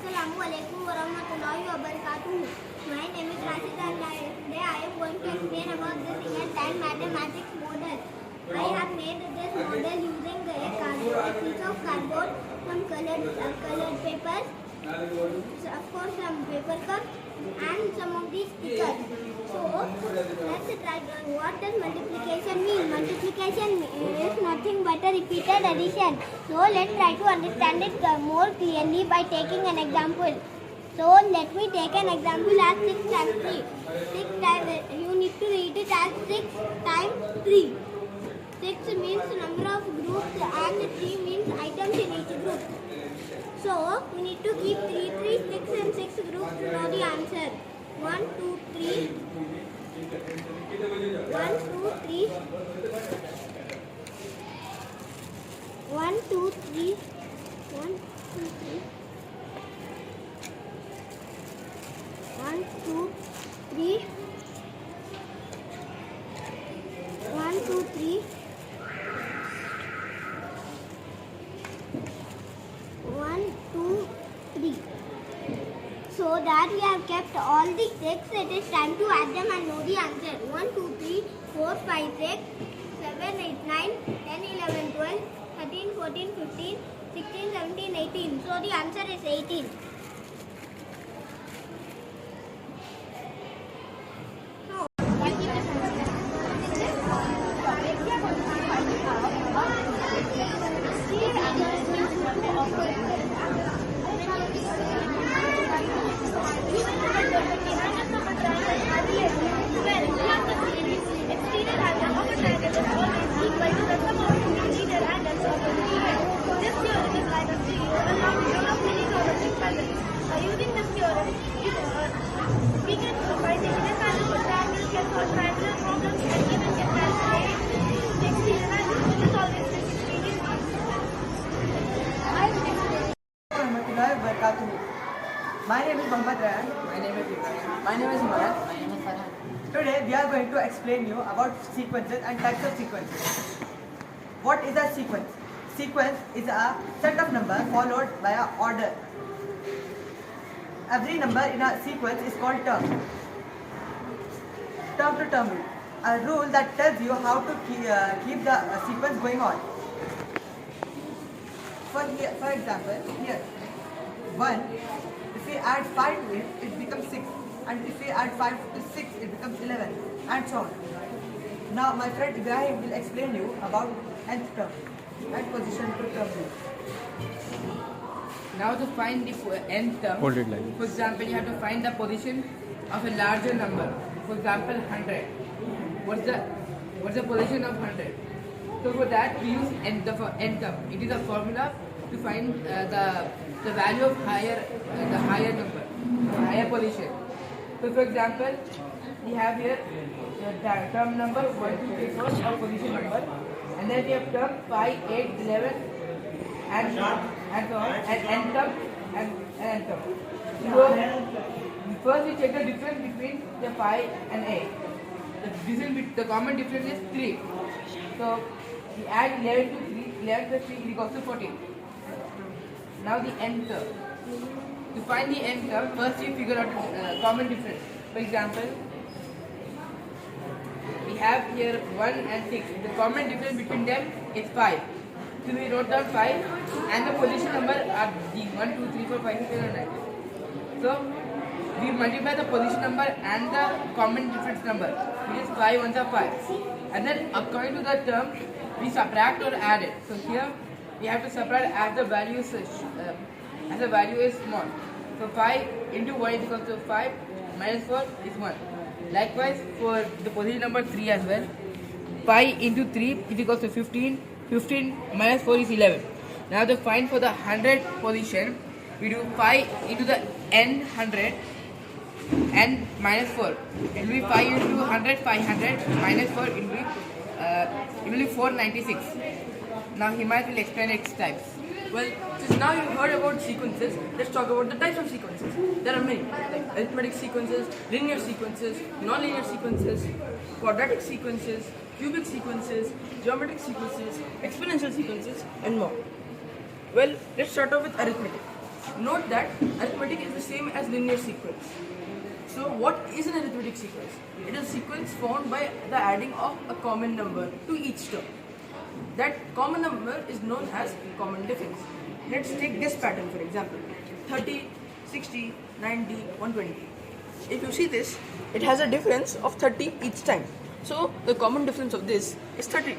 Assalamualaikum warahmatullahi wabarakatuh. My name is Rashid and today I am going to explain about this event and mathematics model. I have made this model using a piece of cardboard, some colored papers, of course some paper cups and some of these stickers. So let's try. What does multiplication mean? Multiplication is nothing but a repeated addition. So let's try to understand it more clearly by taking an example. So let me take an example as 6 times 3. 6 times, you need to read it as 6 times 3. 6 means number of groups and 3 means items in each group. So we need to keep 3, 3, 6 and 6 groups to know the answer. 1, 2, 3. 1, 2, 3. 1, 2, 3. 1, 2, 3. 1, 2, 3. 1, 2, 3. 1, 2, 3. So that we have kept all the 6, it is time to add them and know the answer. 1, 2, 3, 4, 5, 6, 7, 8, 9, 10, 11, 12, 13, 14, 15, 16, 17, 18. So the answer is 18. Using this theorem, we can by taking a triangle, can solve triangular problems and even can calculate the exterior angles, which is always extremely My name is Mohammad Ryan. My name is Ibrahim. My name is Murad. My name is Farhan. Today we are going to explain you about sequences and types of sequences. What is a sequence? Sequence is a set of numbers followed by an order. Every number in a sequence is called term. Term to term rule. A rule that tells you how to keep the sequence going on. For example, here 1. If we add 5 to it, it becomes 6. And if we add 5 to 6, it becomes 11. And so on. Now my friend Ibrahim will explain you about nth term and position to term rule. Now to find the nth term, Hold it like this. for example, you have to find the position of a larger number. For example, 100. What's the position of 100? So for that we use nth term. It is a formula to find the value of the higher number, higher position. So for example, we have here the term number 1, 2, 3, 4 or position number, and then we have term 5, 8, 11, and so on, and n term and n term. So first we check the difference between the 5 and 8. The common difference is 3. So we add 11 to 3. 11 plus 3 is equals to 14. Now the n term. To find the n term, first we figure out the common difference. For example, we have here 1 and 6. The common difference between them is 5. So we wrote down 5 and the position number are the 1, 2, 3, 4, 5, 6, 7, 9. So we multiply the position number and the common difference number, which is 5 ones are 5. And then according to the term, we subtract or add it. So here we have to subtract as the value is small. So 5 into 1 is equal to 5, minus 4 is 1. Likewise for the position number 3 as well. 5 into 3 is equal to 15. 15 minus 4 is 11. Now to find for the 100 position, we do 5 into the n 100 and minus 4. It will be 5 into 100, 500 minus 4, it will be 496. Now Himayat will explain its types. Well, since now you've heard about sequences, let's talk about the types of sequences. There are many, like arithmetic sequences, linear sequences, non-linear sequences, quadratic sequences, cubic sequences, geometric sequences, exponential sequences, and more. Well, let's start off with arithmetic. Note that arithmetic is the same as linear sequence. So what is an arithmetic sequence? It is a sequence formed by the adding of a common number to each term. That common number is known as common difference. Let's take this pattern for example. 30, 60, 90, 120. If you see this, it has a difference of 30 each time. So the common difference of this is 30.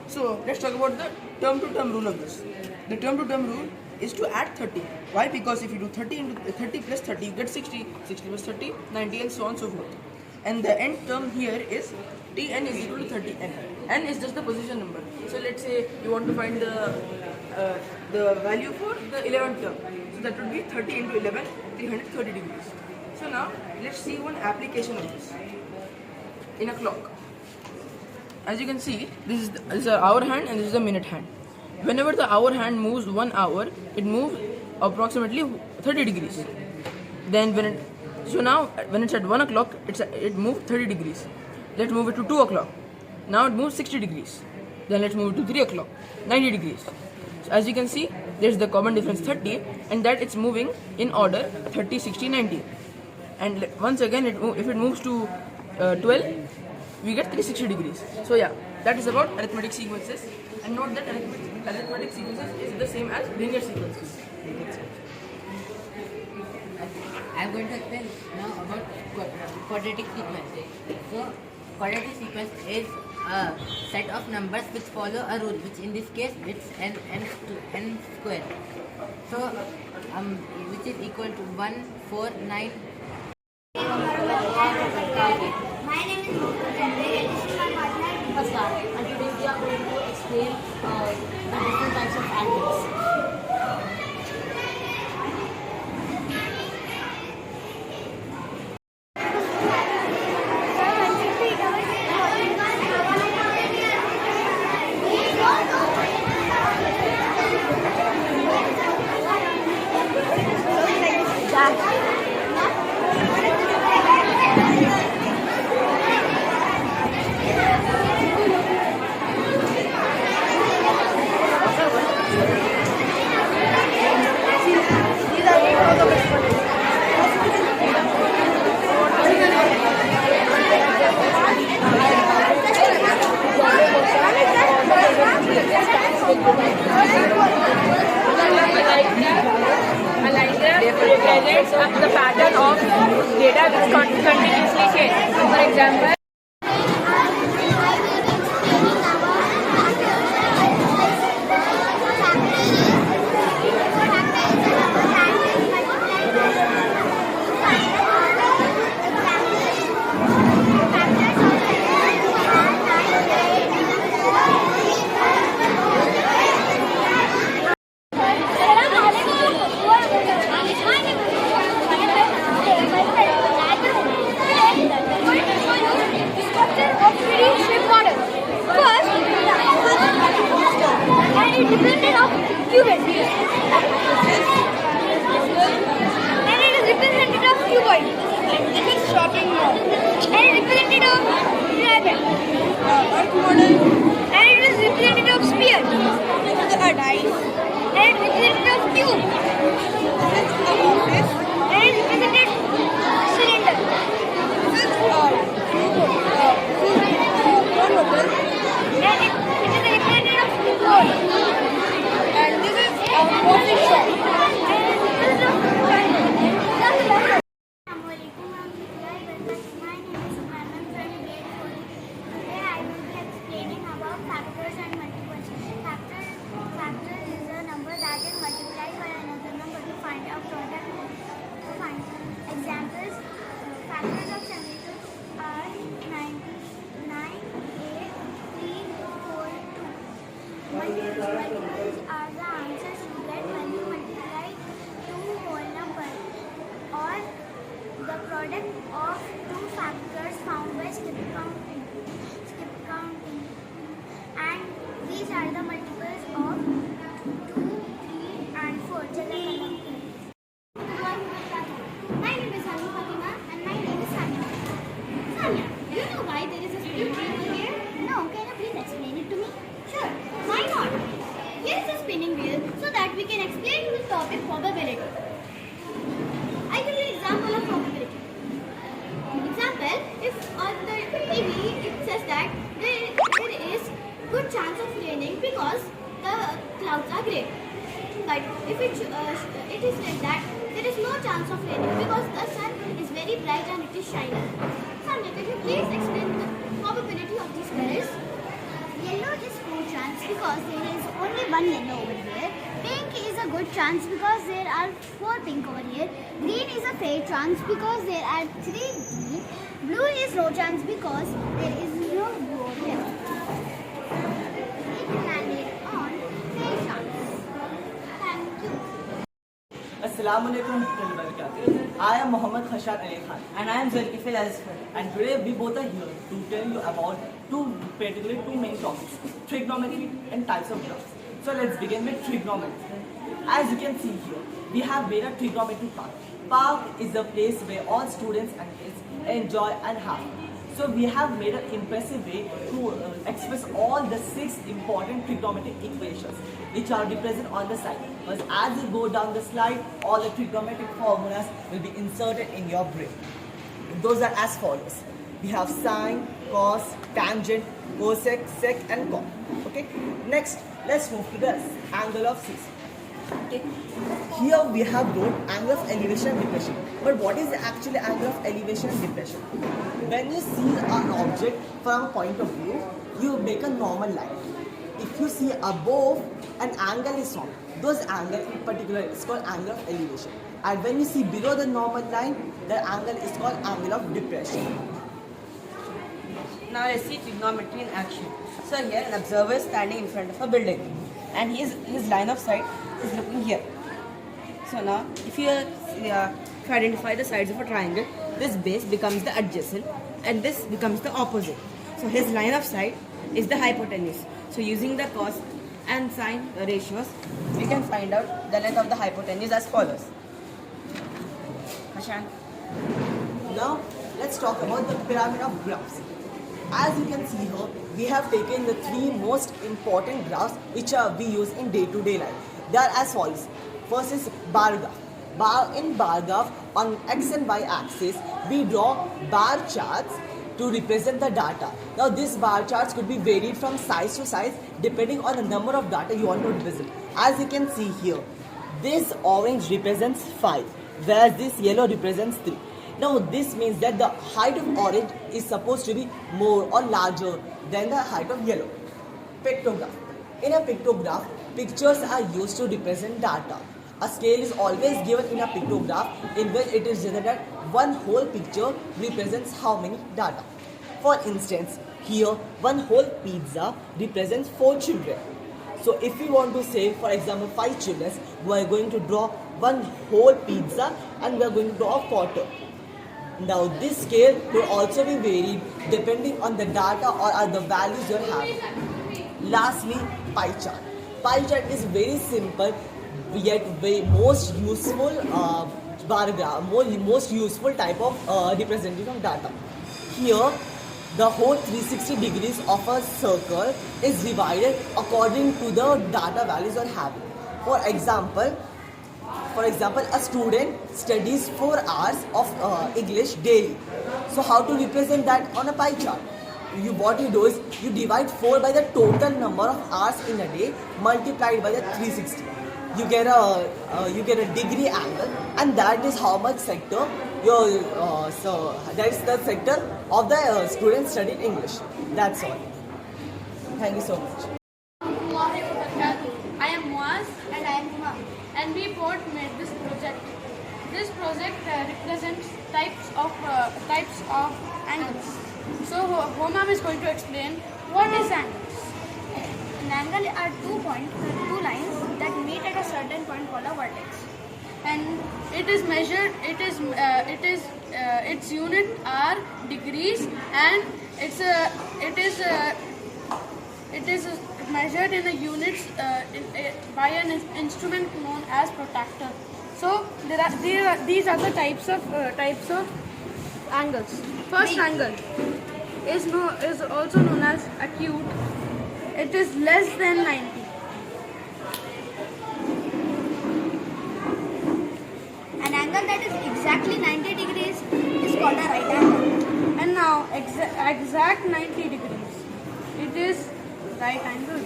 So let's talk about the term to term rule of this. The term to term rule is to add 30. Why? Because if you do 30 plus 30, you get 60. 60 plus 30, 90, and so on and so forth. And the end term here is Tn is equal to 30n. N is just the position number. So let's say you want to find the value for the 11th term. So that would be 30 into 11, 330 degrees. So now let's see one application of this in a clock. As you can see, this is the hour hand and this is the minute hand. Whenever the hour hand moves 1 hour, it moves approximately 30 degrees. Then so now when it's at 1 o'clock, it moved 30 degrees. Let's move it to 2 o'clock. Now it moves 60 degrees. Then let's move it to 3 o'clock, 90 degrees. So as you can see, there's the common difference 30, and that it's moving in order 30, 60, 90. And once again, if it moves to 12, we get 360 degrees. So yeah, that is about arithmetic sequences. And note that arithmetic sequences is the same as linear sequences. I am going to explain now about quadratic sequence. So, quadratic sequence is a set of numbers which follow a rule, which in this case it's n square. So, which is equal to 1, 4, 9. My name is Mukul and this is my partner Namaskar, and today we are going to explain the different types of angles. Represents the pattern of data which continuously change. For example, dependent of cuboid. And it is representative of cuboid. This is shopping mall. And it is representative of pyramid. And it is representative of sphere. This is a dice. And it is representative of cube. This is a office. And it is representative cylinder. This is one hotel. And it is a representative of road. And this is a coffee shop. Examples, factors of 72 are 99, 8, 3, 4, 2. Multiples are the answers you get when you multiply two whole numbers, or the product of two factors found by skip counting. And these are the multiples of 2, 3, and 4. My name is Anu Fatima and my name is Sanya. Sanya, do you know why there is a spinning wheel here? No, can you please explain it to me? Sure, why not? Here is a spinning wheel so that we can explain the topic probability. because the clouds are grey. But if it is like that, there is no chance of raining because the sun is very bright and it is shining. Sanjay, can you please explain the probability of these colors? Yellow is 4 chance because there is only one yellow over here. Pink is a good chance because there are 4 pink over here. Green is a fair chance because there are 3 green. Blue is low chance because there is no blue over here. It landed on fair chance. Thank you. Assalamualaikum warahmatullahi wabarakatuh. I am Muhammad Khashar Ali Khan And I am Zulkifil Azfar. and today we both are here to tell you about two main topics, trigonometry and types of graphs. So let's begin with trigonometry. As you can see here, we have made a trigonometry park. Park is a place where all students and kids enjoy and have fun. So we have made an impressive way to express all the 6 important trigonometric equations which are represented on the side. But as you go down the slide, all the trigonometric formulas will be inserted in your brain. Those are as follows. We have sine, cos, tangent, cosec, sec and cot. Okay. Next, let's move to the angle of 6. Okay. Here we have wrote angle of elevation and depression. But what is the actual angle of elevation and depression? When you see an object from a point of view, you make a normal line. If you see above, an angle is formed. Those angle in particular is called angle of elevation. And when you see below the normal line, the angle is called angle of depression. Now let's see trigonometry in action. So here an observer is standing in front of a building and his line of sight is looking here. So now if you identify the sides of a triangle, this base becomes the adjacent and this becomes the opposite. So his line of sight is the hypotenuse. So using the cos and sine ratios, we can find out the length of the hypotenuse as follows. Hashan. Now, let's talk about the pyramid of graphs. As you can see here, we have taken the 3 most important graphs which we use in day-to-day life. They are as follows. First is bar graph. In bar graph, on x and y axis, we draw bar charts to represent the data. Now, these bar charts could be varied from size to size depending on the number of data you want to represent. As you can see here, this orange represents 5, whereas this yellow represents 3. Now this means that the height of orange is supposed to be more or larger than the height of yellow. Pictograph. In a pictograph, pictures are used to represent data. A scale is always given in a pictograph in which it is written that one whole picture represents how many data. For instance, here one whole pizza represents 4 children. So if we want to say, for example, 5 children, we are going to draw one whole pizza and we are going to draw a quarter. Now this scale will also be varied depending on the data or the values you are having. Lastly, pie chart. Pie chart is very simple yet very most useful bar graph, most useful type of representation of data. Here, the whole 360 degrees of a circle is divided according to the data values you are having. For example, a student studies 4 hours of English daily. So how to represent that on a pie chart? What you do is you divide 4 by the total number of hours in a day multiplied by the 360. You get a degree angle, and that is how much sector so that is the sector of the student studying English. That's all. Thank you so much. I am Muaz And I am Huma. and we both made this project. This project represents types of angles. So Homam is going to explain what is angles. An angle are 2 lines that meet at a certain point called a vertex. And it is measured. Its unit are degrees, and it is measured in a units by an instrument known as protractor. So these are the types of angles. First angle is also known as acute. It is less than 90. An angle that is exactly 90 degrees is called a right angle. And now exact 90 degrees. It is right angle.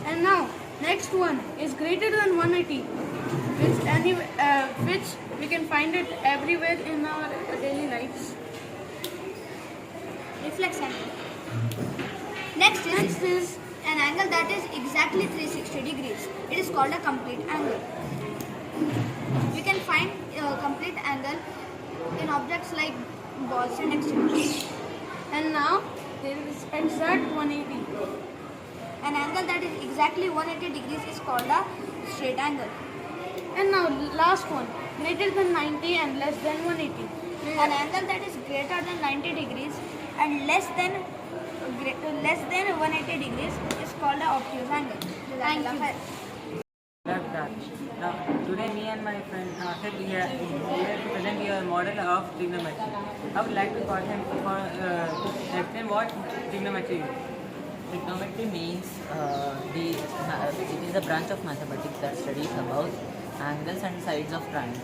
And now, next one is greater than 180, which we can find it everywhere in our daily lives. Reflex angle. Next is an angle that is exactly 360 degrees. It is called a complete angle. We can find a complete angle in objects like balls and etc. And now, there is exact 180. An angle that is exactly 180 degrees is called a straight angle. And now, last one, greater than 90 and less than 180. An angle that is greater than 90 degrees and less than 180 degrees is called an obtuse angle. Thank you. Love that. Now, today me and my friend Asad here to present you a model of trigonometry. I would like to call him to explain what trigonometry is. Trigonometry means it is a branch of mathematics that studies about angles and sides of triangles.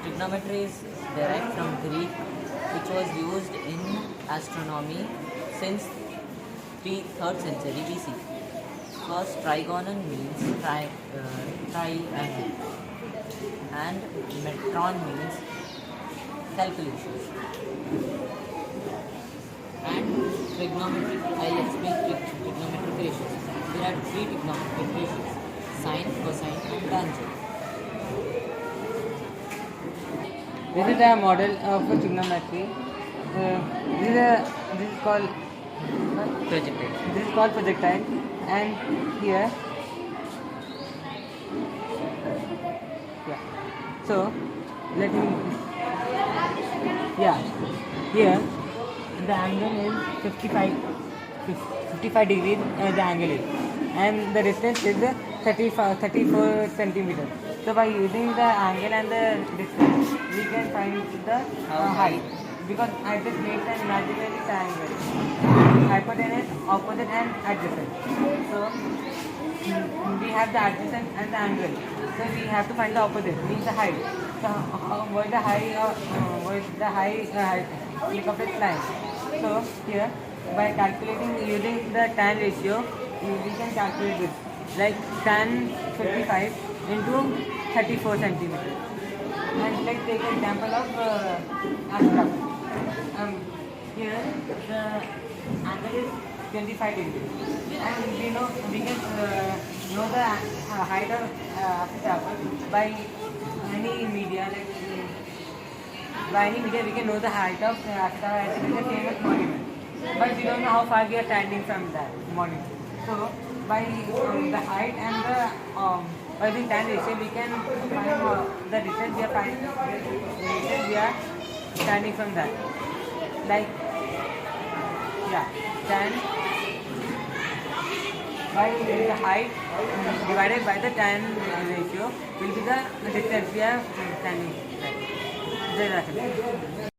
Trigonometry is derived from Greek, which was used in astronomy since 3rd century BC. First, trigonal means triangle, and metron means calculations. And trigonometric, I'll explain trigonometric ratios. There are 3 trigonometric ratios: sine, cosine, and tangent. This is a model of trigonometry. This is called Projectile. This is called projectile, and here, yeah. So let me, yeah. Here, the angle is 55 degrees. The angle is, and the distance is 34 centimeters. So by using the angle and the distance, we can find the height. Because I just made an imaginary triangle. Hypotenuse, opposite and adjacent. So we have the adjacent and the angle. So we have to find the opposite, means the height. So what is the height of its line? So here, by calculating using the tan ratio, we can calculate this. Like tan 55 into 34 centimeters. And let's take an example of astronaut. Here the angle is 25 degrees, and we can know the height of Aphrodite by any media. By any media, we can know the height of Aphrodite. It is a famous monument, but we don't know how far we are standing from that monument. So by the height and the by the tan ratio, we can find the distance we are standing from that. Like, yeah, tan by the height divided by the tan ratio will be the distance we are standing. Right.